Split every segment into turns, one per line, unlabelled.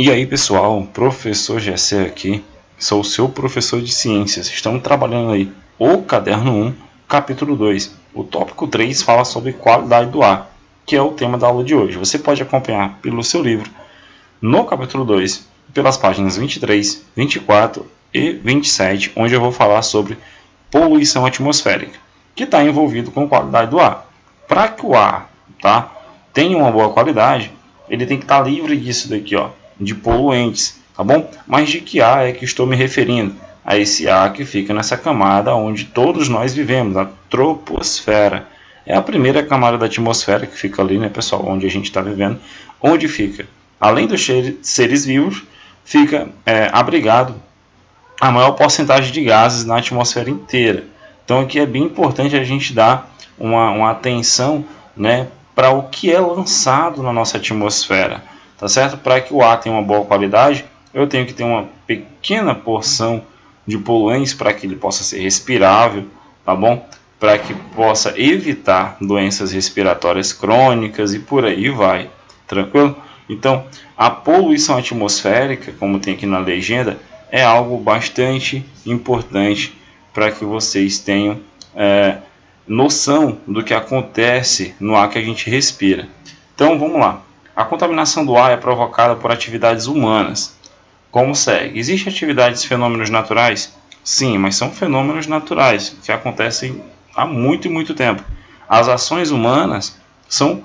E aí pessoal, professor Gessé aqui, sou o seu professor de ciências. Estamos trabalhando aí o caderno 1, capítulo 2. O tópico 3 fala sobre qualidade do ar, que é o tema da aula de hoje. Você pode acompanhar pelo seu livro no capítulo 2, pelas páginas 23, 24 e 27, onde eu vou falar sobre poluição atmosférica, que está envolvido com qualidade do ar. Para que o ar tenha uma boa qualidade, ele tem que estar livre disso daqui, de poluentes, tá bom? Mas de que ar é que estou me referindo? A esse ar que fica nessa camada onde todos nós vivemos, a troposfera. É a primeira camada da atmosfera que fica ali, né, pessoal, onde a gente está vivendo, onde fica, além dos seres vivos, fica abrigado a maior porcentagem de gases na atmosfera inteira. Então aqui é bem importante a gente dar uma atenção, né, para o que é lançado na nossa atmosfera, tá certo? Para que o ar tenha uma boa qualidade, eu tenho que ter uma pequena porção de poluentes para que ele possa ser respirável, tá bom? Para que possa evitar doenças respiratórias crônicas e por aí vai, tranquilo? Então, a poluição atmosférica, como tem aqui na legenda, é algo bastante importante para que vocês tenham noção do que acontece no ar que a gente respira. Então vamos lá. A contaminação do ar é provocada por atividades humanas. Como segue? Existem atividades e fenômenos naturais? Sim, mas são fenômenos naturais que acontecem há muito e muito tempo. As ações humanas são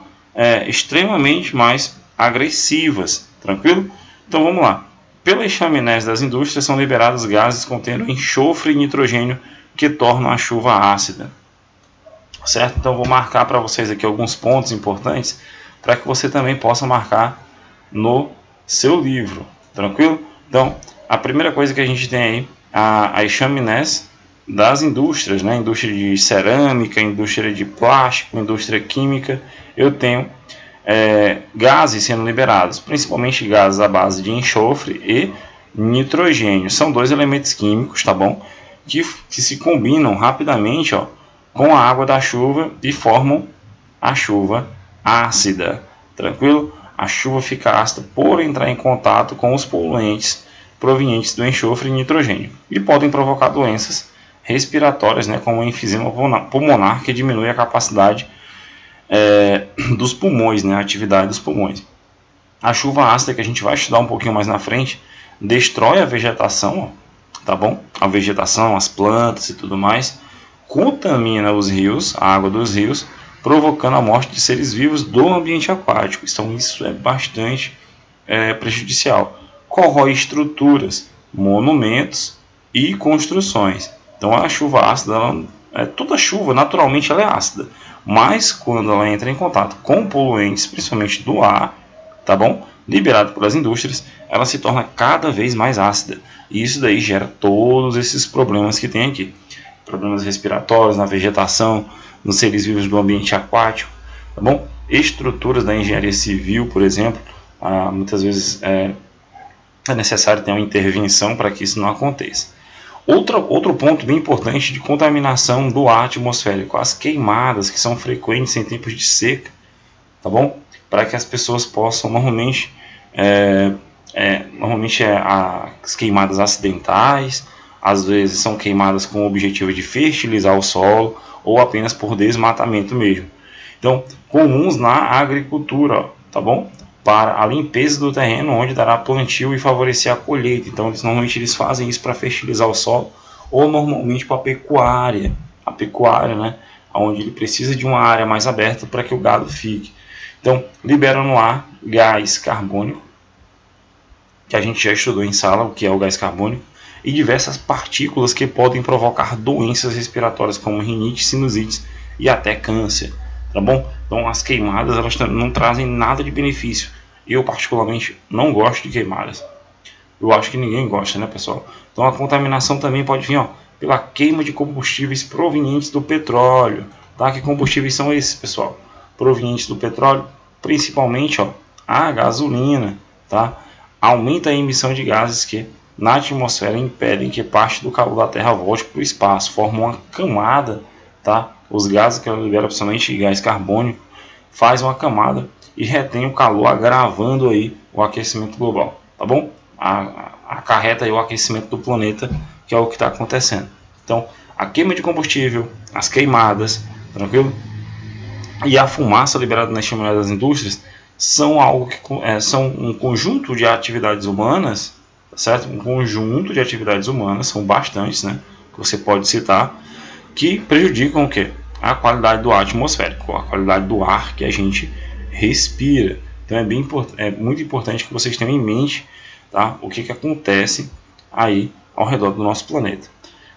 extremamente mais agressivas. Tranquilo? Então vamos lá. Pelas chaminés das indústrias são liberados gases contendo enxofre e nitrogênio que tornam a chuva ácida. Certo? Então vou marcar para vocês aqui alguns pontos importantes para que você também possa marcar no seu livro, tranquilo? Então a primeira coisa que a gente tem aí, as chaminés das indústrias, né? Indústria de cerâmica, indústria de plástico, indústria química, eu tenho gases sendo liberados, principalmente gases à base de enxofre e nitrogênio. São dois elementos químicos, tá bom? Que se combinam rapidamente, com a água da chuva e formam a chuva ácida, tranquilo? A chuva fica ácida por entrar em contato com os poluentes provenientes do enxofre e nitrogênio e podem provocar doenças respiratórias, né, como enfisema pulmonar, que diminui a capacidade dos pulmões, né, a atividade dos pulmões. A chuva ácida, que a gente vai estudar um pouquinho mais na frente, destrói a vegetação, tá bom? A vegetação, as plantas e tudo mais, contamina os rios, a água dos rios, provocando a morte de seres vivos do ambiente aquático. Então isso é bastante prejudicial. Corrói estruturas, monumentos e construções. Então a chuva ácida, toda chuva naturalmente ela é ácida, mas quando ela entra em contato com poluentes, principalmente do ar, tá bom? Liberado pelas indústrias, ela se torna cada vez mais ácida. E isso daí gera todos esses problemas que tem aqui. Problemas respiratórios na vegetação, nos seres vivos do ambiente aquático, tá bom? Estruturas da engenharia civil, por exemplo, muitas vezes é necessário ter uma intervenção para que isso não aconteça. Outro ponto bem importante de contaminação do ar atmosférico, as queimadas que são frequentes em tempos de seca, tá bom? Para que as pessoas possam normalmente as queimadas acidentais, às vezes são queimadas com o objetivo de fertilizar o solo ou apenas por desmatamento mesmo. Então, comuns na agricultura, tá bom? Para a limpeza do terreno onde dará plantio e favorecer a colheita. Então, normalmente eles fazem isso para fertilizar o solo ou normalmente para a pecuária. A pecuária, né? Onde ele precisa de uma área mais aberta para que o gado fique. Então, liberam no ar gás carbônico, que a gente já estudou em sala, o que é o gás carbônico, e diversas partículas que podem provocar doenças respiratórias como rinite, sinusite e até câncer, tá bom? Então as queimadas elas não trazem nada de benefício. Eu particularmente não gosto de queimadas. Eu acho que ninguém gosta, né, pessoal? Então a contaminação também pode vir pela queima de combustíveis provenientes do petróleo, tá? Que combustíveis são esses, pessoal? Provenientes do petróleo, principalmente a gasolina, tá? Aumenta a emissão de gases que na atmosfera impedem que parte do calor da Terra volte para o espaço, formam uma camada, tá? Os gases que ela libera, principalmente gás carbônico, faz uma camada e retém o calor, agravando aí o aquecimento global. tá bom? Acarreta aí o aquecimento do planeta, que é o que está acontecendo. Então, a queima de combustível, as queimadas, tranquilo? E a fumaça liberada nas chimineias das indústrias são algo que são um conjunto de atividades humanas, certo? Um conjunto de atividades humanas, são bastantes, né? Que você pode citar, que prejudicam o quê? A qualidade do ar atmosférico, a qualidade do ar que a gente respira. Então é muito importante que vocês tenham em mente, tá? O que acontece aí ao redor do nosso planeta.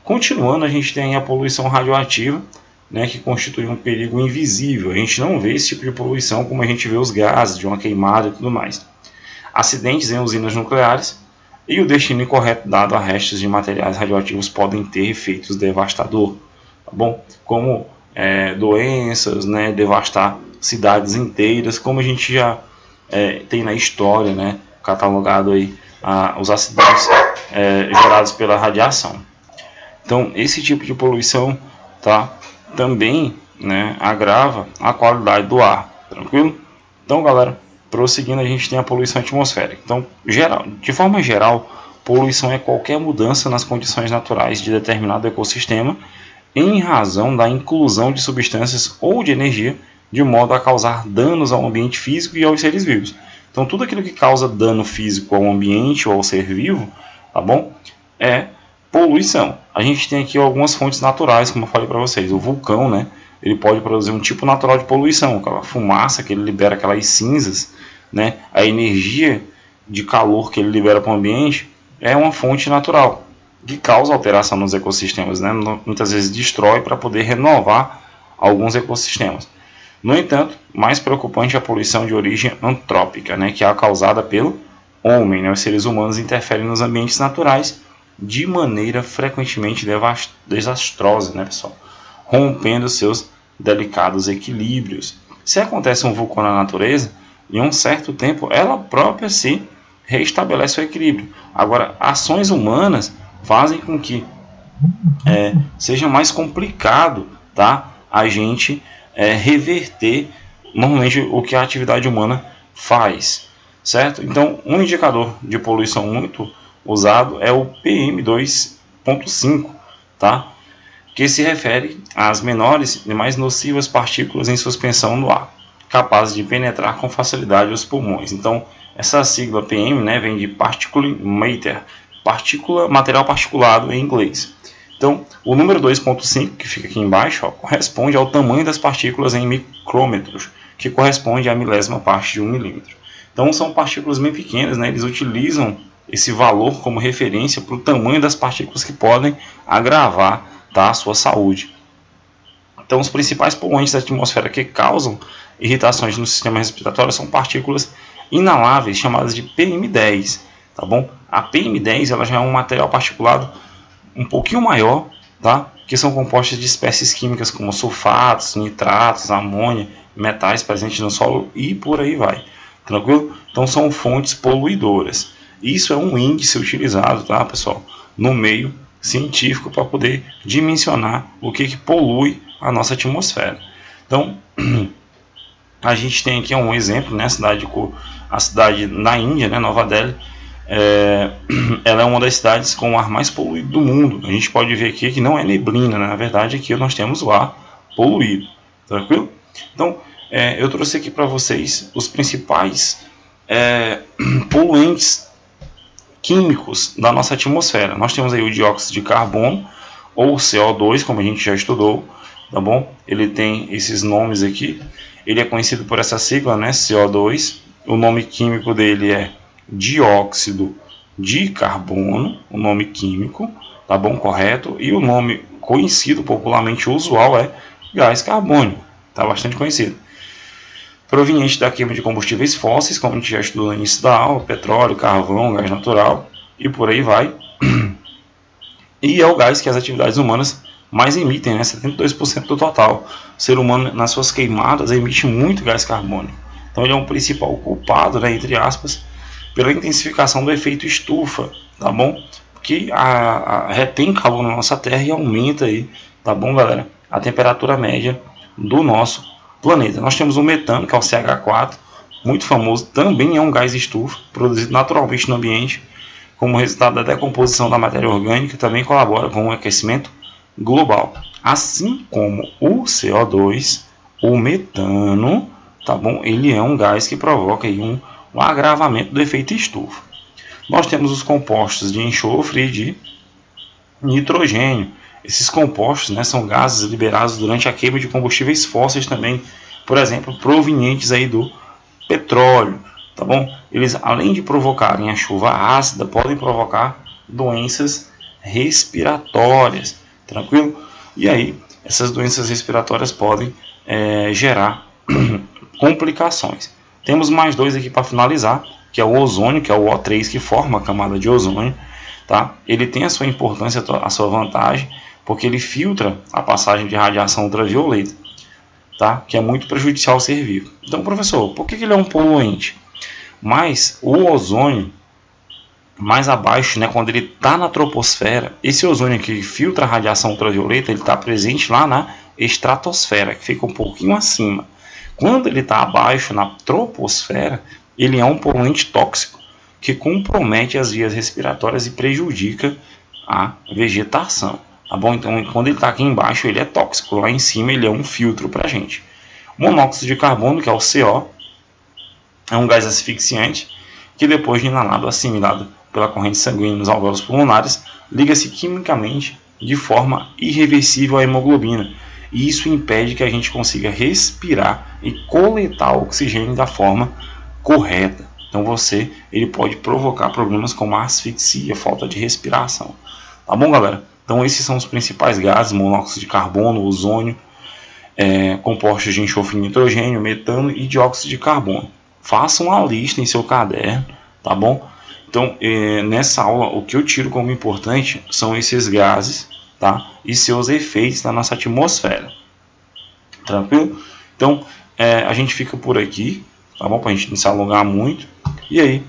Continuando, a gente tem a poluição radioativa, né, que constitui um perigo invisível. A gente não vê esse tipo de poluição como a gente vê os gases de uma queimada e tudo mais. Acidentes em usinas nucleares e o destino incorreto dado a restos de materiais radioativos podem ter efeitos devastadores, tá bom? Como doenças, né, devastar cidades inteiras, como a gente já tem na história, né, catalogado aí os acidentes gerados pela radiação. Então, esse tipo de poluição, tá, também, né, agrava a qualidade do ar, tranquilo? Então, galera, prosseguindo, a gente tem a poluição atmosférica. Então, de forma geral, poluição é qualquer mudança nas condições naturais de determinado ecossistema em razão da inclusão de substâncias ou de energia de modo a causar danos ao ambiente físico e aos seres vivos. Então, tudo aquilo que causa dano físico ao ambiente ou ao ser vivo, tá bom? É poluição. A gente tem aqui algumas fontes naturais, como eu falei para vocês. O vulcão, né, ele pode produzir um tipo natural de poluição, aquela fumaça que ele libera, aquelas cinzas, né, a energia de calor que ele libera para o ambiente é uma fonte natural que causa alteração nos ecossistemas, né, muitas vezes destrói para poder renovar alguns ecossistemas. No entanto, mais preocupante é a poluição de origem antrópica, né, que é a causada pelo homem, né, os seres humanos interferem nos ambientes naturais de maneira frequentemente desastrosa, né, pessoal? Rompendo seus delicados equilíbrios. Se acontece um vulcão na natureza, em um certo tempo ela própria se restabelece o equilíbrio. Agora, ações humanas fazem com que seja mais complicado, tá, a gente reverter normalmente o que a atividade humana faz, certo? Então, um indicador de poluição muito usado é o PM2.5, tá? Que se refere às menores e mais nocivas partículas em suspensão no ar, capazes de penetrar com facilidade os pulmões. Então, essa sigla PM, né, vem de Particulate Matter, material particulado em inglês. Então, o número 2.5, que fica aqui embaixo, ó, corresponde ao tamanho das partículas em micrômetros, que corresponde à milésima parte de 1 milímetro. Então, são partículas bem pequenas, né? Eles utilizam esse valor como referência para o tamanho das partículas que podem agravar, tá, a sua saúde. Então, os principais poluentes da atmosfera que causam irritações no sistema respiratório são partículas inaláveis chamadas de PM10, tá bom? A PM10 ela já é um material particulado um pouquinho maior, tá? Que são compostos de espécies químicas como sulfatos, nitratos, amônia, metais presentes no solo e por aí vai, tranquilo? Então, são fontes poluidoras. Isso é um índice utilizado, tá, pessoal, no meio científico para poder dimensionar o que polui a nossa atmosfera. Então, a gente tem aqui um exemplo, né, a cidade na Índia, né, Nova Delhi, ela é uma das cidades com o ar mais poluído do mundo. A gente pode ver aqui que não é neblina, né? Na verdade aqui nós temos o ar poluído, tranquilo? Então, eu trouxe aqui para vocês os principais poluentes químicos da nossa atmosfera. Nós temos aí o dióxido de carbono, ou CO2, como a gente já estudou, tá bom? Ele tem esses nomes aqui. Ele é conhecido por essa sigla, né, CO2. O nome químico dele é dióxido de carbono, o nome químico, tá bom? Correto. E o nome conhecido, popularmente usual, é gás carbônico, tá bastante conhecido. Proveniente da queima de combustíveis fósseis, como a gente já estudou no início da aula, petróleo, carvão, gás natural e por aí vai. E é o gás que as atividades humanas mais emitem, né? 72% do total. O ser humano, nas suas queimadas, emite muito gás carbônico. Então ele é um principal culpado, né, entre aspas, pela intensificação do efeito estufa, tá bom? Que retém calor na nossa Terra e aumenta aí, tá bom, galera? A temperatura média do nosso planeta. Nós temos o metano, que é o CH4, muito famoso, também é um gás estufa, produzido naturalmente no ambiente, como resultado da decomposição da matéria orgânica, também colabora com o aquecimento global. Assim como o CO2, o metano, tá bom? Ele é um gás que provoca aí um agravamento do efeito estufa. Nós temos os compostos de enxofre e de nitrogênio. Esses compostos, né, são gases liberados durante a queima de combustíveis fósseis também, por exemplo, provenientes aí do petróleo, tá bom? Eles, além de provocarem a chuva ácida, podem provocar doenças respiratórias, tranquilo? E aí, essas doenças respiratórias podem gerar complicações. Temos mais dois aqui para finalizar, que é o ozônio, que é o O3, que forma a camada de ozônio, tá? Ele tem a sua importância, a sua vantagem, porque ele filtra a passagem de radiação ultravioleta, tá? Que é muito prejudicial ao ser vivo. Então, professor, por que ele é um poluente? Mas o ozônio, mais abaixo, né, quando ele está na troposfera, esse ozônio que filtra a radiação ultravioleta, ele está presente lá na estratosfera, que fica um pouquinho acima. Quando ele está abaixo, na troposfera, ele é um poluente tóxico que compromete as vias respiratórias e prejudica a vegetação. Tá bom? Então, quando ele está aqui embaixo, ele é tóxico. Lá em cima, ele é um filtro para a gente. O monóxido de carbono, que é o CO, é um gás asfixiante que, depois de inalado, assimilado pela corrente sanguínea nos alvéolos pulmonares, liga-se quimicamente de forma irreversível à hemoglobina. E isso impede que a gente consiga respirar e coletar o oxigênio da forma correta. Então ele pode provocar problemas como asfixia, falta de respiração. Tá bom, galera? Então esses são os principais gases: monóxido de carbono, ozônio, compostos de enxofre e nitrogênio, metano e dióxido de carbono. Façam uma lista em seu caderno, tá bom? Então nessa aula o que eu tiro como importante são esses gases, tá? E seus efeitos na nossa atmosfera. Tranquilo? Então a gente fica por aqui, tá bom? Para a gente não se alongar muito. E aí,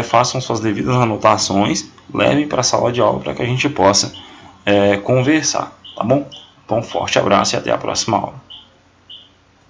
façam suas devidas anotações, levem para a sala de aula para que a gente possa conversar, tá bom? Então, um forte abraço e até a próxima aula.